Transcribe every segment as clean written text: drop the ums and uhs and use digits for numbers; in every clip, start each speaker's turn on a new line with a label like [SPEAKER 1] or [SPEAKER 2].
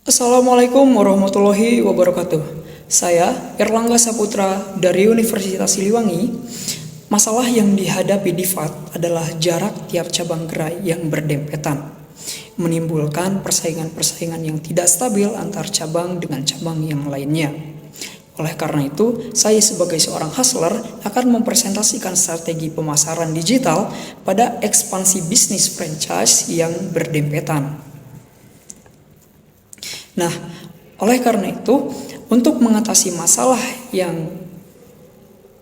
[SPEAKER 1] Assalamualaikum warahmatullahi wabarakatuh. Saya Erlangga Saputra dari Universitas Siliwangi. Masalah yang dihadapi di FAT adalah jarak tiap cabang gerai yang berdempetan, menimbulkan persaingan-persaingan yang tidak stabil antar cabang dengan cabang yang lainnya. Oleh karena itu, saya sebagai seorang hustler akan mempresentasikan strategi pemasaran digital pada ekspansi bisnis franchise yang berdempetan. Nah, oleh karena itu, untuk mengatasi masalah yang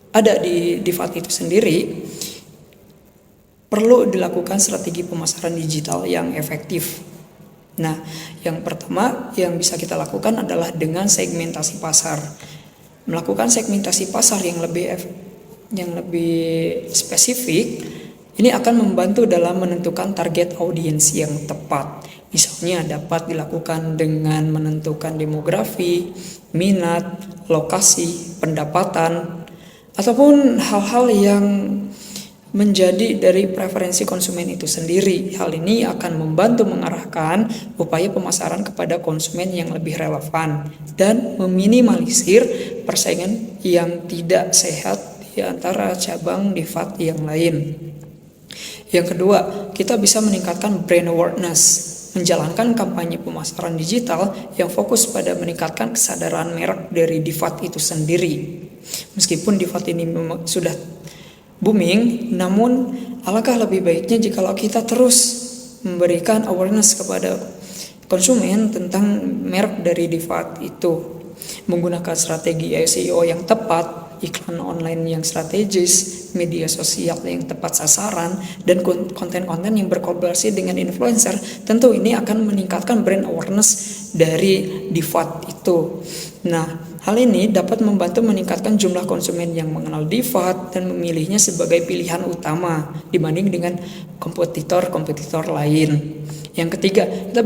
[SPEAKER 1] ada di FAT itu sendiri, perlu dilakukan strategi pemasaran digital yang efektif. Nah, yang pertama yang bisa kita lakukan adalah dengan segmentasi pasar. Melakukan segmentasi pasar yang lebih spesifik, ini akan membantu dalam menentukan target audiens yang tepat. Misalnya dapat dilakukan dengan menentukan demografi, minat, lokasi, pendapatan, ataupun hal-hal yang menjadi dari preferensi konsumen itu sendiri. Hal ini akan membantu mengarahkan upaya pemasaran kepada konsumen yang lebih relevan dan meminimalisir persaingan yang tidak sehat di antara cabang di FAT yang lain. Yang kedua, kita bisa meningkatkan brand awareness, menjalankan kampanye pemasaran digital yang fokus pada meningkatkan kesadaran merek dari DiFAT itu sendiri. Meskipun DiFAT ini memang sudah booming, namun alangkah lebih baiknya jika kita terus memberikan awareness kepada konsumen tentang merek dari DiFAT itu, menggunakan strategi SEO yang tepat, iklan online yang strategis, media sosial yang tepat sasaran, dan konten-konten yang berkolaborasi dengan influencer. Tentu ini akan meningkatkan brand awareness dari DiFAT itu. Nah, hal ini dapat membantu meningkatkan jumlah konsumen yang mengenal DiFAT dan memilihnya sebagai pilihan utama dibanding dengan kompetitor-kompetitor lain. Yang ketiga, kita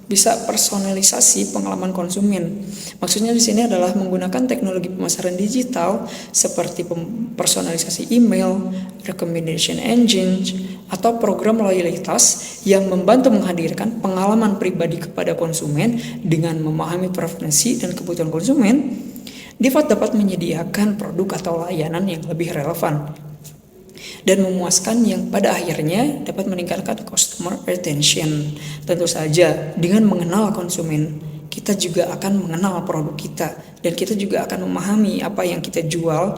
[SPEAKER 1] bisa personalisasi pengalaman konsumen. Maksudnya di sini adalah menggunakan teknologi pemasaran digital seperti personalisasi email, recommendation engine, atau program loyalitas yang membantu menghadirkan pengalaman pribadi kepada konsumen. Dengan memahami preferensi dan kebutuhan konsumen, DiFAT dapat menyediakan produk atau layanan yang lebih relevan dan memuaskan yang pada akhirnya dapat meningkatkan customer retention. Tentu saja dengan mengenal konsumen, kita juga akan mengenal produk kita dan kita juga akan memahami apa yang kita jual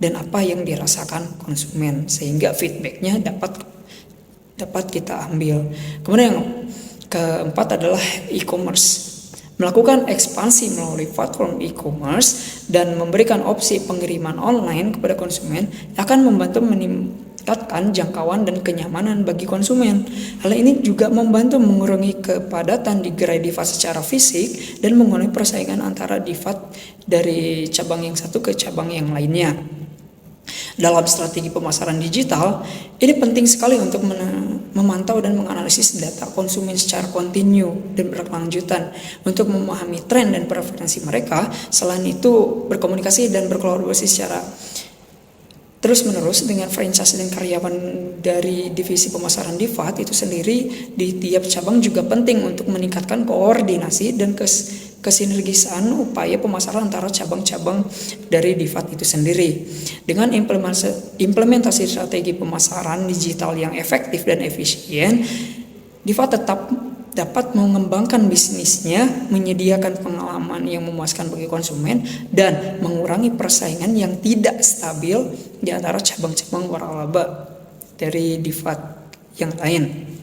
[SPEAKER 1] dan apa yang dirasakan konsumen, sehingga feedbacknya dapat kita ambil. Kemudian yang keempat adalah e-commerce. Melakukan ekspansi melalui platform e-commerce dan memberikan opsi pengiriman online kepada konsumen akan membantu meningkatkan jangkauan dan kenyamanan bagi konsumen. Hal ini juga membantu mengurangi kepadatan di gerai DiFAT secara fisik dan mengurangi persaingan antara DiFAT dari cabang yang satu ke cabang yang lainnya. Dalam strategi pemasaran digital, ini penting sekali untuk memantau dan menganalisis data konsumen secara kontinu dan berkelanjutan untuk memahami tren dan preferensi mereka. Selain itu, berkomunikasi dan berkolaborasi secara terus-menerus dengan franchise dan karyawan dari divisi pemasaran DiFAT itu sendiri di tiap cabang juga penting untuk meningkatkan koordinasi dan kesinergisan upaya pemasaran antara cabang-cabang dari DiFAT itu sendiri. Dengan implementasi strategi pemasaran digital yang efektif dan efisien, DiFAT tetap dapat mengembangkan bisnisnya, menyediakan pengalaman yang memuaskan bagi konsumen, dan mengurangi persaingan yang tidak stabil di antara cabang-cabang waralaba dari DiFAT yang lain.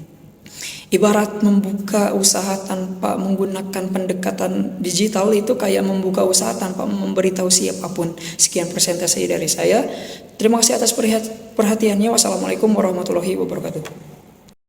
[SPEAKER 1] Ibarat membuka usaha tanpa menggunakan pendekatan digital itu kayak membuka usaha tanpa memberitahu siapapun. Sekian presentasi dari saya. Terima kasih atas perhatiannya. Wassalamualaikum warahmatullahi wabarakatuh.